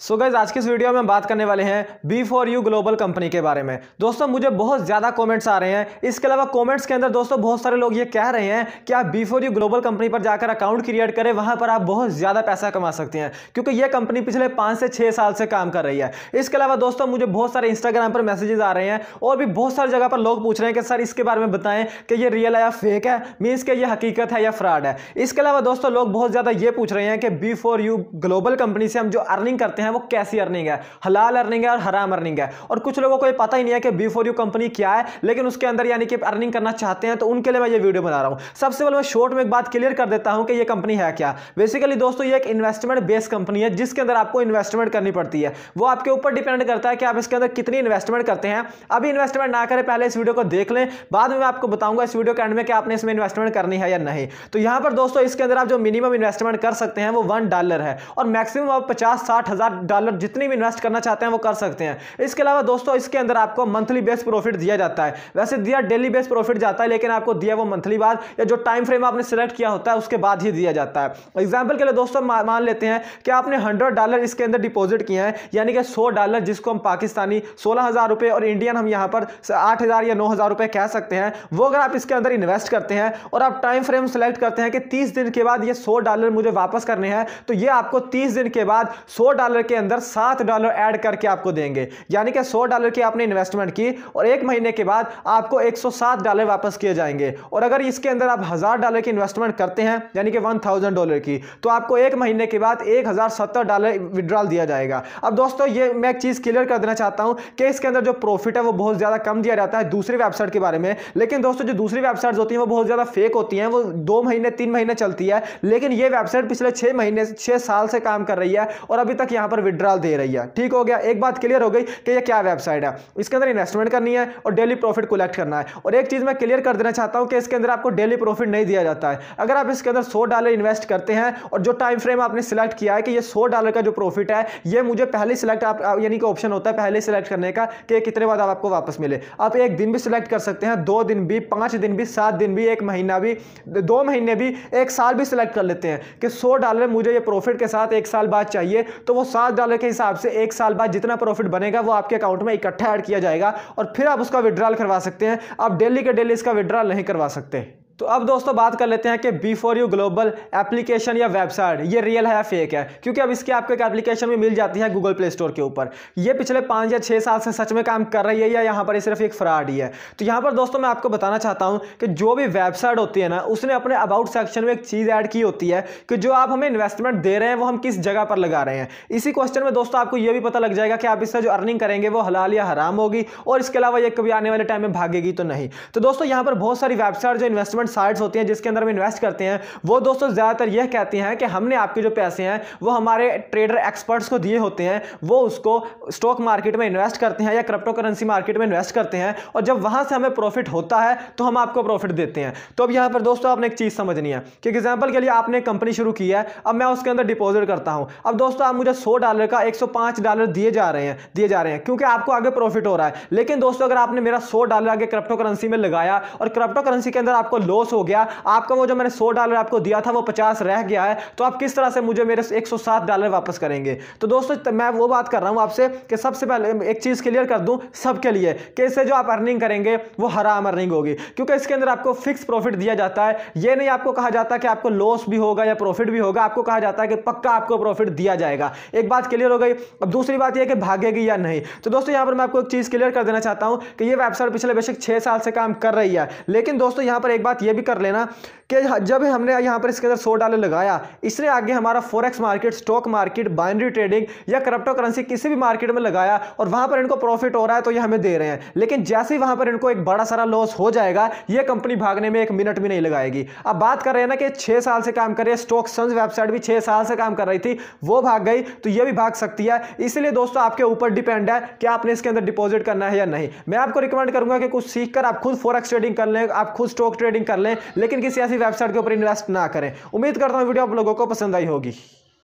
So guys आज की इस वीडियो में हम बात करने वाले हैं B4U ग्लोबल कंपनी के बारे में। दोस्तों मुझे बहुत ज़्यादा कमेंट्स आ रहे हैं। इसके अलावा कमेंट्स के अंदर दोस्तों बहुत सारे लोग ये कह रहे हैं कि आप B4U ग्लोबल कंपनी पर जाकर अकाउंट क्रिएट करें, वहां पर आप बहुत ज़्यादा पैसा कमा सकते हैं क्योंकि यह कंपनी पिछले 5 से 6 साल से काम कर रही है। इसके अलावा दोस्तों मुझे बहुत सारे इंस्टाग्राम पर मैसेजेस आ रहे हैं और भी बहुत सारी जगह पर लोग पूछ रहे हैं कि सर इसके बारे में बताएं कि ये रियल है या फेक है, मीन्स कि ये हकीकत है या फ्रॉड है। इसके अलावा दोस्तों लोग बहुत ज़्यादा ये पूछ रहे हैं कि B4U ग्लोबल कंपनी से हम जो अर्निंग करते हैं वो कैसी अर्निंग है, हलाल अर्निंग है और हराम अर्निंग है। और कुछ लोगों को ये पता ही नहीं है कि B4U कंपनी क्या है, लेकिन उसके अंदर यानी कि अर्निंग करना चाहते हैं, तो उनके लिए मैं ये वीडियो बना रहा हूं। सबसे पहले मैं शॉर्ट में एक बात क्लियर कर देता हूं कि ये कंपनी है क्या। बेसिकली दोस्तों ये एक इन्वेस्टमेंट बेस्ड कंपनी है जिसके अंदर आपको इन्वेस्टमेंट करनी पड़ती है। वो आपके ऊपर डिपेंड करता है कि आप इसके अंदर कितनी इन्वेस्टमेंट करते हैं। अभी इन्वेस्टमेंट ना करें, पहले इस वीडियो को देख लें, बाद में मैं आपको बताऊंगा इस वीडियो के एंड में कि आपने इसमें इन्वेस्टमेंट करनी है या नहीं। तो यहां पर दोस्तों इसके अंदर आप जो मिनिमम इन्वेस्टमेंट कर सकते हैं वो $1 है और मैक्सिमम आप 50-60 हज़ार डॉलर जितनी भी इन्वेस्ट करना चाहते हैं वो कर सकते हैं। इसके अलावा दोस्तों इसके अंदर आपको मंथली बेस प्रॉफिट दिया जाता है। वैसे दिया डेली बेस प्रॉफिट जाता है, लेकिन आपको दिया वो मंथली बाद या जो टाइम फ्रेम आपने सिलेक्ट किया होता है उसके बाद ही दिया जाता है। एग्जांपल के लिए दोस्तों मान लेते हैं कि आपने $100 इसके अंदर डिपॉजिट किए हैं, यानी कि $100 जिसको हम पाकिस्तानी 16,000 रुपए और इंडियन हम यहां पर 8,000 या 9,000 रुपए कह सकते हैं, वो अगर आप इसके अंदर इन्वेस्ट करते हैं और आप टाइम फ्रेम सेलेक्ट करते हैं कि 30 दिन के बाद ये $100 मुझे वापस करने हैं, तो ये आपको 30 दिन के बाद $100 के अंदर $7 ऐड करके आपको देंगे। यानी कि $100 की आपने इन्वेस्टमेंट की और 1 महीने के बाद आपको $107 वापस किए जाएंगे। और अगर इसके अंदर आप $1,000 की इन्वेस्टमेंट करते हैं यानी कि $1,000 की, तो आपको 1 महीने के बाद $1,070 विड्रॉल दिया जाएगा। अब दोस्तों ये मैं एक चीज क्लियर कर देना चाहता हूं कि इसके अंदर जो प्रॉफिट है वो बहुत ज्यादा कम दिया जाता है दूसरी वेबसाइट के बारे में। लेकिन दोस्तों जो दूसरी वेबसाइट्स होती हैं वो बहुत ज्यादा फेक होती हैं, वो 2 महीने 3 महीने चलती है, लेकिन ये वेबसाइट पिछले 6 साल से काम कर रही है और अभी तक यहां पर विड्रॉल दे रही है। ठीक हो गया, एक बात क्लियर हो गई कि ये क्या वेबसाइट है। इसके अंदर इन्वेस्टमेंट करनी है और डेली प्रॉफिट कलेक्ट करना है। और एक चीज मैं क्लियर कर देना चाहता हूं कि इसके अंदर आपको डेली प्रॉफिट नहीं दिया जाता है। अगर आप इसके अंदर $100 इन्वेस्ट करते हैं और जो टाइम फ्रेम आपने सिलेक्ट किया है कि ये $100 का जो प्रॉफिट है ये मुझे पहले सिलेक्ट यानी कि ऑप्शन होता है पहले सिलेक्ट करने का कि कितने बाद आपको वापस मिले। आप 1 दिन भी सिलेक्ट कर सकते हैं, 2 दिन भी, 5 दिन भी, 7 दिन भी, 1 महीना भी, 2 महीने भी, 1 साल भी सिलेक्ट कर लेते हैं कि $100 मुझे ये प्रॉफिट के साथ 1 साल बाद चाहिए, तो वो $7 के हिसाब से 1 साल बाद जितना प्रॉफिट बनेगा वो आपके अकाउंट में इकट्ठा ऐड किया जाएगा और फिर आप उसका विड्रॉल करवा सकते हैं। आप डेली के डेली इसका विड्रॉल नहीं करवा सकते। तो अब दोस्तों बात कर लेते हैं कि B4U ग्लोबल एप्लीकेशन या वेबसाइट ये रियल है या फेक है, क्योंकि अब इसकी आपको एक एप्लीकेशन भी मिल जाती है गूगल प्ले स्टोर के ऊपर। ये पिछले 5 या 6 साल से सच में काम कर रही है या यहाँ पर सिर्फ एक फ्रॉड ही है। तो यहाँ पर दोस्तों मैं आपको बताना चाहता हूँ कि जो भी वेबसाइट होती है ना, उसने अपने अबाउट सेक्शन में एक चीज़ ऐड की होती है कि जो आप हमें इन्वेस्टमेंट दे रहे हैं वो हम किस जगह पर लगा रहे हैं। इसी क्वेश्चन में दोस्तों आपको ये भी पता लग जाएगा कि आप इससे जो अर्निंग करेंगे वो हलाल या हराम होगी और इसके अलावा ये कभी आने वाले टाइम में भागेगी तो नहीं। तो दोस्तों यहाँ पर बहुत सारी वेबसाइट जो इन्वेस्टमेंट साइट्स होती हैं जिसके अंदर हम इन्वेस्ट करते हैं, वो दोस्तों ज्यादातर यह कहती हैं कि हमने आपके जो पैसे हैं वो हमारे ट्रेडर एक्सपर्ट्स को दिए होते हैं, वो उसको स्टॉक मार्केट में इन्वेस्ट करते हैं या क्रिप्टो करेंसी मार्केट में इन्वेस्ट करते हैं और जब वहां से हमें प्रॉफिट होता है तो हम आपको प्रॉफिट देते हैं। तो अब यहां पर दोस्तों आपने एक चीज समझनी है कि एग्जांपल के लिए आपने कंपनी शुरू की है, अब मैं उसके अंदर डिपॉजिट करता हूं। अब दोस्तों आप मुझे $100 का $105 दिए जा रहे हैं क्योंकि आपको आगे प्रॉफिट हो रहा है। लेकिन दोस्तों अगर आपने मेरा $100 आगे क्रिप्टो करेंसी में लगाया और क्रिप्टो करेंसी के अंदर आपको लॉस हो गया, आपका वो जो मैंने $100 आपको दिया था वो 50 रह गया है, तो आप किस तरह से मुझे मेरे $107 वापस करेंगे। तो दोस्तों मैं वो बात कर रहा हूं आपसे कि सबसे पहले एक चीज क्लियर कर दूं सबके लिए कि इससे जो आप अर्निंग करेंगे वो हराम अर्निंग होगी, क्योंकि इसके अंदर आपको फिक्स प्रॉफिट दिया जाता है। ये नहीं आपको कहा जाता कि आपको लॉस भी होगा या प्रॉफिट भी होगा, आपको कहा जाता है कि पक्का आपको प्रॉफिट दिया जाएगा। एक बात क्लियर हो गई। अब दूसरी बात यह कि भागेगी या नहीं। तो दोस्तों यहां पर मैं आपको एक चीज क्लियर कर देना चाहता हूं कि ये वेबसाइट पिछले बेशक 6 साल से काम कर रही है, लेकिन दोस्तों यहां पर एक बात यह भी कर लेना कि जब हमने यहां पर इसके अंदर $100 लगाया, इसने आगे हमारा forex market, stock market, binary trading या क्रिप्टो करेंसी किसी भी मार्केट में लगाया और वहां पर इनको प्रॉफिट हो रहा है तो ये हमें दे रहे हैं। लेकिन जैसे ही वहां पर इनको एक बड़ा सारा लॉस हो जाएगा, ये कंपनी भागने में 1 मिनट भी नहीं लगाएगी। अब बात कर रहे हैं ना कि 6 साल से काम कर रही है, स्टॉक सन्स वेबसाइट भी 6 साल से काम कर रही थी, वो भाग गई तो ये भी भाग सकती है। इसलिए दोस्तों आपके ऊपर डिपेंड है कि आपने इसके अंदर डिपॉजिट करना है या नहीं। मैं आपको रिकमेंड करूंगा कि कुछ सीखकर आप खुद फॉरेक्स ट्रेडिंग कर लें, आप खुद स्टॉक ट्रेडिंग कर लें, लेकिन किसी ऐसी वेबसाइट के ऊपर इन्वेस्ट ना करें। उम्मीद करता हूं वीडियो आप लोगों को पसंद आई होगी।